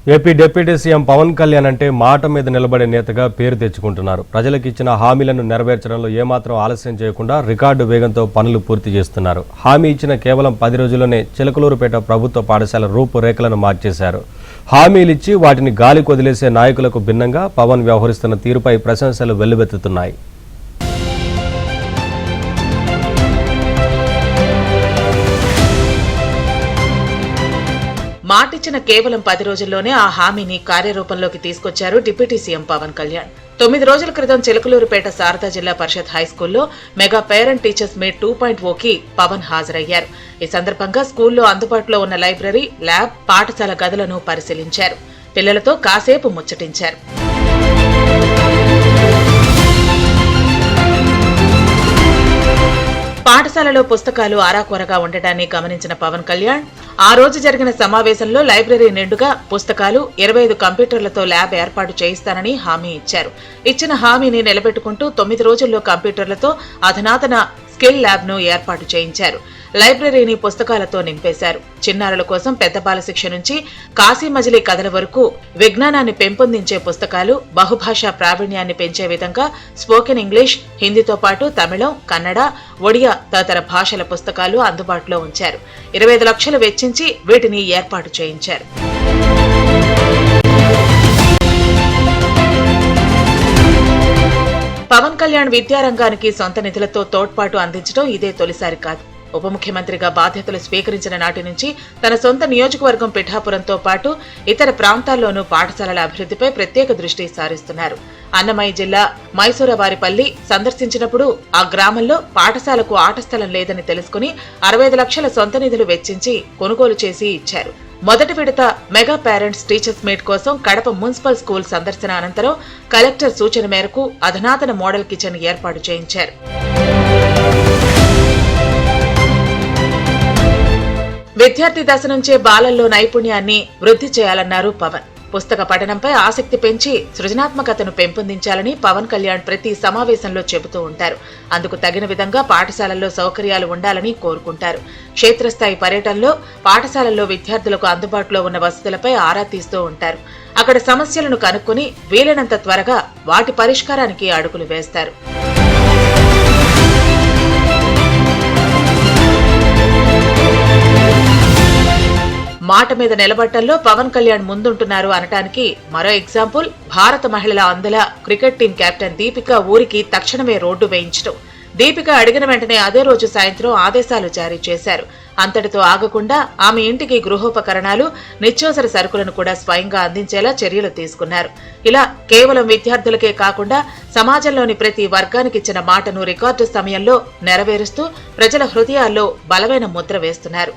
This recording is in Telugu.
AP deputy CM Pawan Kalyan అంటే మాట మీద నిలబడే నేతగా పేరు తెచ్చుకుంటున్నారు. ప్రజలకు ఇచ్చిన హామీలను నెరవేర్చడంలో ఏమాత్రం ఆలస్యం చేయకుండా రికార్డు వేగంతో పనులు పూర్తి చేస్తున్నారు. హామీ ఇచ్చిన కేవలం 10 రోజుల్లోనే చిలకలూరుపేట ప్రభుత్వ పాఠశాల రూపురేఖలను మార్చేశారు. హామీలిచ్చి వాటిని గాలికి వదిలేసే నాయకులకు భిన్నంగా పవన్ వ్యవహరిస్తున్న తీరుపై ప్రశంసలు వెల్లువెత్తుతున్నాయి. మాటిచ్చిన కేవలం 10 రోజుల్లోనే ఆ హామీని కార్యరూపంలోకి తీసుకొచ్చారు డిప్యూటీ సీఎం పవన్ కళ్యాణ్. 9 రోజుల క్రితం చిలకలూరుపేట శారదా జిల్లా పరిషత్ హైస్కూల్లో మెగా పేరెంట్ టీచర్స్ మీట్ 2.0కి పవన్ హాజరయ్యారు. ఈ సందర్భంగా స్కూల్లో అందుబాటులో ఉన్న లైబ్రరీ, ల్యాబ్, పాఠశాల గదులను పరిశీలించారు. పిల్లలతో కాసేపు ముచ్చటించారు. పాఠశాలలో పుస్తకాలు ఆరాకొరగా ఉండటాన్ని గమనించిన పవన్ కళ్యాణ్ ఆ రోజు జరిగిన సమావేశంలో లైబ్రరీ నిండుగా పుస్తకాలు, 25 కంప్యూటర్లతో ల్యాబ్ ఏర్పాటు చేయిస్తానని హామీ ఇచ్చారు. ఇచ్చిన హామీని నిలబెట్టుకుంటూ 9 రోజుల్లో కంప్యూటర్లతో అధునాతన స్కిల్ ల్యాబ్ ను ఏర్పాటు చేయించారు. లైబ్రరీని పుస్తకాలతో నింపేశారు. చిన్నారుల కోసం పెద్ద బాల శిక్ష నుంచి కాశీ మజిలీ కథల వరకు విజ్ఞానాన్ని పెంపొందించే పుస్తకాలు, బహుభాషా ప్రావీణ్యాన్ని పెంచే విధంగా స్పోకెన్ ఇంగ్లీష్, హిందీతో పాటు తమిళం, కన్నడ, ఒడియా తదితర భాషల పుస్తకాలు అందుబాటులో ఉంచారు. 25 లక్షలు వెచ్చించి వీటిని ఏర్పాటు చేయించారు. పవన్ కళ్యాణ్ విద్యారంగానికి సొంత నిధులతో తోడ్పాటు అందించడం ఇదే తొలిసారి కాదు. ఉప ముఖ్యమంత్రిగా బాధ్యతలు స్వీకరించిన నాటి నుంచి తన సొంత నియోజకవర్గం పిఠాపురంతో పాటు ఇతర ప్రాంతాల్లోనూ పాఠశాలల అభివృద్ధిపై ప్రత్యేక దృష్టి సారిస్తున్నారు. అన్నమయ్య జిల్లా మైసూరవారిపల్లి సందర్శించినప్పుడు ఆ గ్రామంలో పాఠశాలకు ఆట స్థలం లేదని తెలుసుకుని 65 లక్షల సొంత నిధులు వెచ్చించి కొనుగోలు చేసి ఇచ్చారు. మొదటి విడత మెగా పేరెంట్స్ టీచర్స్ మీట్ కోసం కడప మున్సిపల్ స్కూల్ సందర్శన అనంతరం కలెక్టర్ సూచన మేరకు అధునాతన మోడల్ కిచెన్ ఏర్పాటు చేయించారు. విద్యార్థి దశ నుంచే బాలల్లో నైపుణ్యాన్ని వృద్ధి చేయాలన్నారు పవన్. పుస్తక పఠనంపై ఆసక్తి పెంచి సృజనాత్మకతను పెంపొందించాలని పవన్ కళ్యాణ్ ప్రతి సమావేశంలో చెబుతూ ఉంటారు. అందుకు తగిన విధంగా పాఠశాలల్లో సౌకర్యాలు ఉండాలని కోరుకుంటారు. క్షేత్రస్థాయి పర్యటనలో పాఠశాలల్లో విద్యార్థులకు అందుబాటులో ఉన్న వసతులపై ఆరా తీస్తూ ఉంటారు. అక్కడ సమస్యలను కనుక్కొని వీలైనంత త్వరగా వాటి పరిష్కారానికి అడుగులు వేస్తారు. మాట మీద నిలబట్టంలో పవన్ కళ్యాణ్ ముందుంటున్నారు అనటానికి మరో ఎగ్జాంపుల్ భారత మహిళల అందుల క్రికెట్ టీం కెప్టెన్ దీపిక ఊరికి తక్షణమే రోడ్డు వేయించడం. దీపిక అడిగిన వెంటనే అదే రోజు సాయంత్రం ఆదేశాలు జారీ చేశారు. అంతటితో ఆగకుండా ఆమె ఇంటికి గృహోపకరణాలు, నిత్యావసర సరుకులను కూడా స్వయంగా అందించేలా చర్యలు తీసుకున్నారు. ఇలా కేవలం విద్యార్థులకే కాకుండా సమాజంలోని ప్రతి వర్గానికి ఇచ్చిన మాటను రికార్డు సమయంలో నెరవేరుస్తూ ప్రజల హృదయాల్లో బలమైన ముద్ర వేస్తున్నారు.